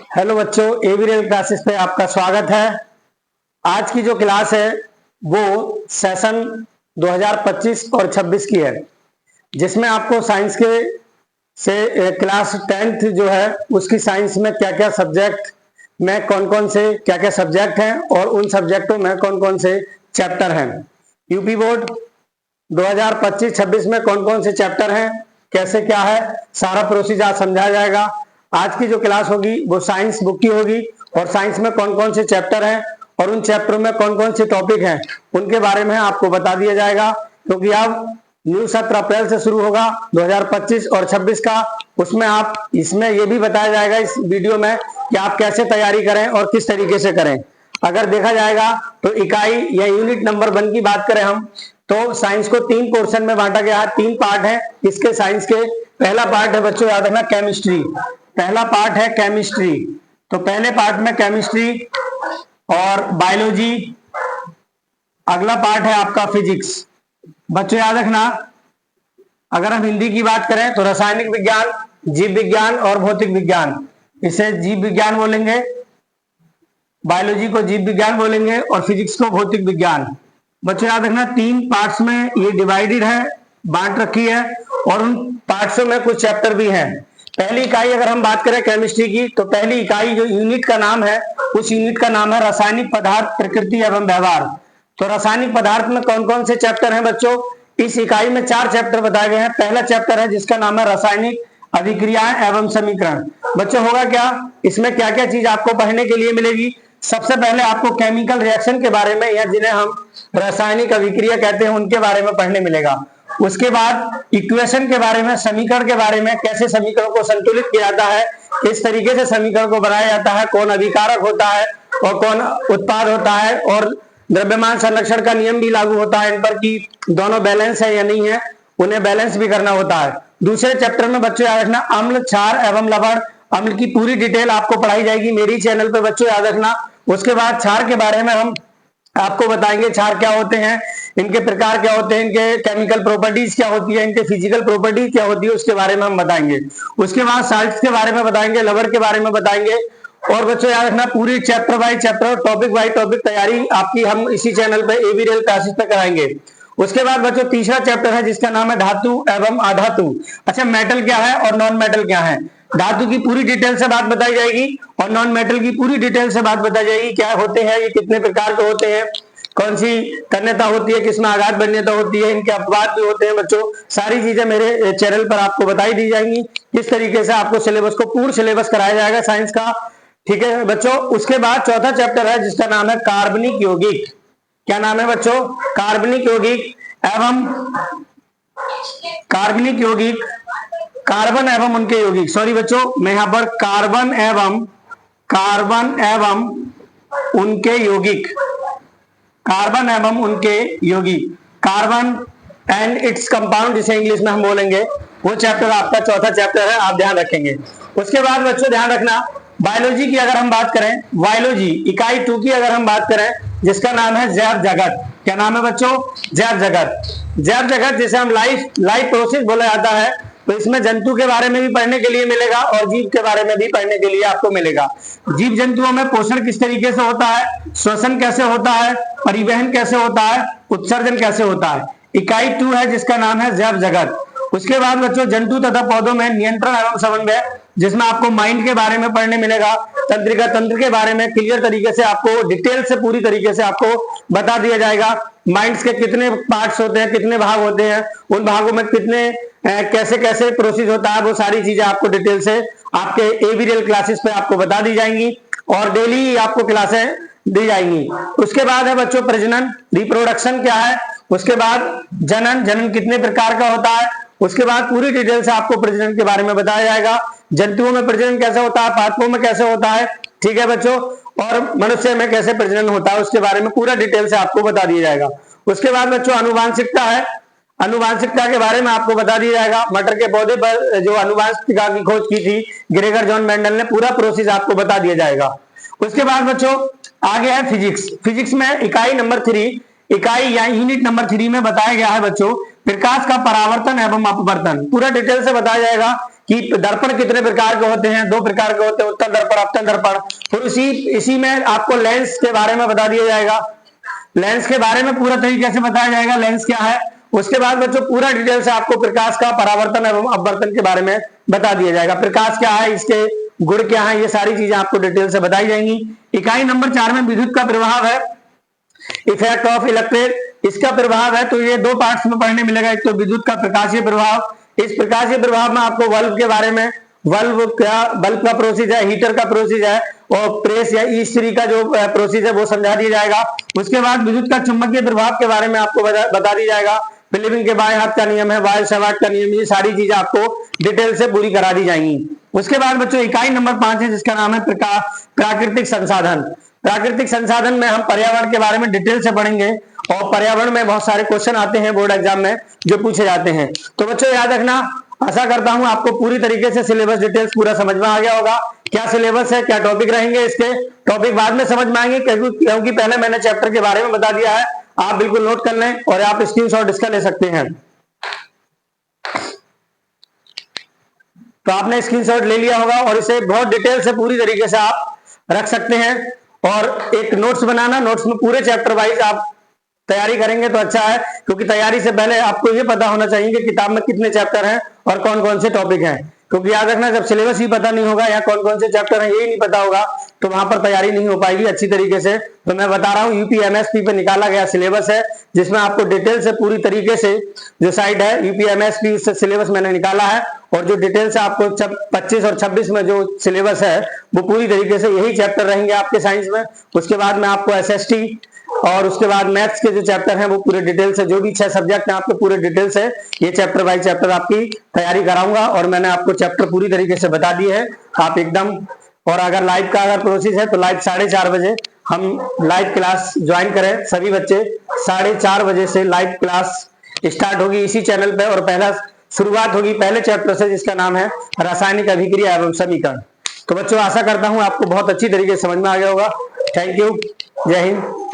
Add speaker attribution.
Speaker 1: Hello बच्चों, एवी real classes पे आपका स्वागत है। आज की जो क्लास है वो सेशन 2025 और 26 की है, जिसमें आपको साइंस के से क्लास 10th जो है उसकी साइंस में क्या क्या सब्जेक्ट में कौन कौन से क्या क्या सब्जेक्ट हैं और उन सब्जेक्टों में कौन कौन से चैप्टर हैं। यूपी बोर्ड 2025-26 में कौन कौन से चैप्टर हैं, कैसे क्या है, सारा प्रोसीजर समझाया जाएगा। आज की जो क्लास होगी वो साइंस बुक की होगी और साइंस में कौन कौन से चैप्टर हैं और उन चैप्टरों में कौन कौन से टॉपिक हैं उनके बारे में आपको बता दिया जाएगा, क्योंकि अब न्यू सत्र अप्रैल से शुरू होगा 2025 और 26 का। उसमें आप इसमें ये भी बताया जाएगा इस वीडियो में कि आप कैसे तैयारी करें और किस तरीके से करें। अगर देखा जाएगा तो इकाई या यूनिट नंबर 1 की बात करें हम तो साइंस को 3 पोर्शन में बांटा गया है, 3 पार्ट है इसके साइंस के। पहला पार्ट है बच्चों, याद रखना, केमिस्ट्री। पहला पार्ट है केमिस्ट्री, तो पहले पार्ट में केमिस्ट्री और बायोलॉजी। अगला पार्ट है आपका फिजिक्स। बच्चों याद रखना, अगर हम हिंदी की बात करें तो रासायनिक विज्ञान, जीव विज्ञान और भौतिक विज्ञान, इसे जीव विज्ञान बोलेंगे, बायोलॉजी को जीव विज्ञान बोलेंगे और फिजिक्स को भौतिक विज्ञान। बच्चों याद रखना 3 पार्ट्स में ये डिवाइडेड है, बांट रखी है, और उन पार्ट्सों में कुछ चैप्टर भी हैं। पहली इकाई अगर हम बात करें केमिस्ट्री की तो पहली इकाई जो यूनिट का नाम है उस यूनिट का नाम है रासायनिक पदार्थ, प्रकृति एवं व्यवहार। तो रासायनिक पदार्थ में कौन कौन से चैप्टर हैं बच्चों? इस इकाई में 4 चैप्टर बताए गए हैं। पहला चैप्टर है जिसका नाम है रासायनिक अभिक्रियाएं एवं समीकरण। बच्चों होगा क्या, इसमें क्या क्या चीज आपको पढ़ने के लिए मिलेगी? सबसे पहले आपको केमिकल रिएक्शन के बारे में या जिन्हें हम रासायनिक अभिक्रिया कहते हैं उनके बारे में पढ़ने मिलेगा। उसके बाद इक्वेशन के बारे में, समीकरण के बारे में, कैसे समीकरण को संतुलित किया जाता है, किस तरीके से समीकरण को बनाया जाता है, कौन अभिकारक होता है और कौन उत्पाद होता है, और द्रव्यमान संरक्षण का नियम भी लागू होता है इन पर कि दोनों बैलेंस है या नहीं है, उन्हें बैलेंस भी करना होता है। दूसरे चैप्टर में बच्चों याद रखना अम्ल, क्षार एवं लवण, अम्ल की पूरी डिटेल आपको पढ़ाई जाएगी मेरी चैनल पे बच्चों, याद रखना। उसके बाद क्षार के बारे में हम आपको बताएंगे, क्षार क्या होते हैं, इनके प्रकार क्या होते हैं, इनके केमिकल प्रॉपर्टीज क्या होती है, इनके फिजिकल प्रॉपर्टीज क्या होती है, उसके बारे में हम बताएंगे। उसके बाद साल्ट्स के बारे में बताएंगे, लवण के बारे में बताएंगे। और बच्चों याद रखना पूरी chapter by chapter, topic by topic तैयारी आपकी हम इसी चैनल पे एवी रियल क्लासेस पे कराएंगे। उसके बाद बच्चों तीसरा चैप्टर है जिसका नाम है धातु एवं अधातु। अच्छा, मेटल क्या है और नॉन मेटल क्या है, धातु की पूरी डिटेल से बात बताई जाएगी और नॉन मेटल की पूरी डिटेल से बात बताई जाएगी। क्या होते हैं ये, कितने प्रकार के होते हैं, कौन सी तन्यता होती है, किसमें आघात बन्यता होती है, इनके अपवाद भी होते हैं बच्चों। सारी चीजें मेरे चैनल पर आपको बताई दी जाएंगी, किस तरीके से आपको सिलेबस को पूर्ण सिलेबस कराया जाएगा साइंस का। ठीक है बच्चों। उसके बाद चौथा चैप्टर है जिसका नाम है कार्बनिक यौगिक। क्या नाम है बच्चों? कार्बनिक यौगिक एवं कार्बनिक यौगिक, कार्बन एवं उनके यौगिक। सॉरी बच्चों, मैं यहां पर कार्बन एवं उनके यौगिक, कार्बन एवं उनके यौगिक, कार्बन एंड इट्स कंपाउंड जिसे इंग्लिश में हम बोलेंगे, वो चैप्टर आपका चौथा चैप्टर है, आप ध्यान रखेंगे। उसके बाद बच्चों ध्यान रखना बायोलॉजी की अगर हम बात करें, बायोलॉजी इकाई 2 की अगर हम बात करें जिसका नाम है जैव जगत। क्या नाम है बच्चों? जैव जगत। जैव जगत जिसे हम लाइफ प्रोसेस बोला जाता है, तो इसमें जंतु के बारे में भी पढ़ने के लिए मिलेगा और जीव के बारे में भी पढ़ने के लिए आपको मिलेगा। जीव जंतुओं में पोषण किस तरीके से होता है, श्वसन कैसे होता है, परिवहन कैसे होता है, उत्सर्जन कैसे होता है। इकाई 2 है जिसका नाम है जैव जगत। उसके बाद बच्चों जंतु तथा पौधों में नियंत्रण एवं समन्वय, जिसमें आपको माइंड के बारे में पढ़ने मिलेगा, तंत्रिका तंत्र के बारे में क्लियर तरीके से आपको डिटेल से पूरी तरीके से आपको बता दिया जाएगा। माइंड्स के कितने पार्ट्स होते हैं, कितने भाग होते हैं, उन भागों में कितने कैसे कैसे प्रोसेस होता है, वो सारी चीजें आपको डिटेल से आपके एवी रियल क्लासेस पे आपको बता दी जाएंगी और डेली आपको क्लासें दी जाएंगी। उसके बाद है बच्चों प्रजनन, रिप्रोडक्शन क्या है। उसके बाद जनन, जनन कितने प्रकार का होता है। उसके बाद पूरी डिटेल से आपको प्रजनन के बारे में बताया जाएगा, जंतुओं में प्रजनन कैसे होता है, पादपों में कैसे होता है, ठीक है बच्चों, और मनुष्य में कैसे प्रजनन होता है उसके बारे में पूरा डिटेल से आपको बता दिया जाएगा। उसके बाद बच्चों अनुवांशिकता है, अनुवांशिकता के बारे में आपको बता दिया जाएगा। मटर के पौधे पर जो अनुवांशिकता की खोज की थी ग्रेगर जॉन मेंडल ने, पूरा प्रोसेस आपको बता दिया जाएगा। उसके बाद बच्चों आगे है फिजिक्स। फिजिक्स में इकाई नंबर 3, इकाई या यूनिट नंबर 3 में बताया गया है बच्चों प्रकाश का परावर्तन एवं अपवर्तन। पूरा डिटेल से बताया जाएगा कि दर्पण कितने प्रकार के होते हैं, 2 प्रकार के होते हैं, उत्तल दर्पण, अवतल दर्पण। फिर इसी में आपको लेंस के बारे में बता दिया जाएगा, लेंस के बारे में पूरा तरीके से बताया जाएगा लेंस क्या है। उसके बाद बच्चों पूरा डिटेल से आपको प्रकाश का परावर्तन एवं अपवर्तन के बारे में बता दिया जाएगा, प्रकाश क्या है, इसके गुण क्या है, ये सारी चीजें आपको डिटेल से बताई जाएंगी। इकाई नंबर 4 में विद्युत का प्रभाव है, इफेक्ट ऑफ इलेक्ट्रिक, इसका प्रभाव है। तो ये 2 पार्ट्स में पढ़ने मिलेगा, एक तो विद्युत का प्रकाशीय प्रभाव, इस प्रकाशीय प्रभाव में आपको बल्ब के बारे में, बल्ब का प्रोसेस है, हीटर का प्रोसेस है, और प्रेस या इस्त्री का जो प्रोसेस है वो समझा दिया जाएगा। उसके बाद विद्युत का चुंबकीय प्रभाव के बारे में आपको बता दिया जाएगा, फिलिपिंग के बाएं हाथ का नियम है, वायर सेवाट का नियम, ये सारी चीजें आपको डिटेल से पूरी करा दी जाएंगी। उसके बाद बच्चों इकाई नंबर 5 है जिसका नाम है प्राकृतिक संसाधन। प्राकृतिक संसाधन में हम पर्यावरण के बारे में डिटेल से पढ़ेंगे, और पर्यावरण में बहुत सारे क्वेश्चन आते हैं बोर्ड एग्जाम में जो पूछे जाते हैं। तो बच्चों याद रखना, आशा करता हूं आपको पूरी तरीके से सिलेबस डिटेल्स पूरा समझ में आ गया होगा। क्या सिलेबस है, क्या टॉपिक रहेंगे, इसके टॉपिक बाद में समझ में आएंगे, क्योंकि पहले मैंने चैप्टर के बारे में बता दिया है। आप बिल्कुल नोट कर लें और आप स्क्रीनशॉट इसका ले सकते हैं। तो आपने स्क्रीनशॉट ले लिया होगा और इसे बहुत डिटेल से पूरी तरीके से आप रख सकते हैं। और एक नोट्स बनाना, नोट्स में पूरे चैप्टर वाइज आप तैयारी करेंगे तो अच्छा है, क्योंकि तैयारी से पहले आपको ये पता होना चाहिए कि किताब में कितने चैप्टर हैं और कौन कौन से टॉपिक हैं। क्योंकि याद रखना, जब सिलेबस ही पता नहीं होगा या कौन कौन से चैप्टर हैं यही नहीं पता होगा तो वहां पर तैयारी नहीं हो पाएगी अच्छी तरीके से। तो मैं बता रहा हूँ यूपीएमएसपी पे निकाला गया सिलेबस है, जिसमें आपको डिटेल से पूरी तरीके से जो साइट है यूपीएमएसपी से सिलेबस मैंने निकाला है, और जो डिटेल से आपको 25 और 26 में जो सिलेबस है वो पूरी तरीके से यही चैप्टर रहेंगे आपके साइंस में। उसके बाद में आपको एसएसटी और उसके बाद मैथ्स के जो चैप्टर हैं वो पूरे डिटेल से, जो भी 6 सब्जेक्ट हैं आपके पूरे डिटेल से ये चैप्टर बाय चैप्टर आपकी तैयारी कराऊंगा। और मैंने आपको चैप्टर पूरी तरीके से बता दिए है आप एकदम। और अगर लाइव का प्रोसेस है तो लाइव 4:30 बजे हम लाइव क्लास ज्वाइन करें, सभी बच्चे 4:30 बजे से लाइव क्लास स्टार्ट होगी इसी चैनल पे, और पहला शुरुआत होगी पहले चैप्टर से जिसका नाम है रासायनिक अभिक्रिया एवं समीकरण। तो बच्चों आशा करता हूं आपको बहुत अच्छी तरीके से समझ में आ गया होगा। थैंक यू, जय हिंद।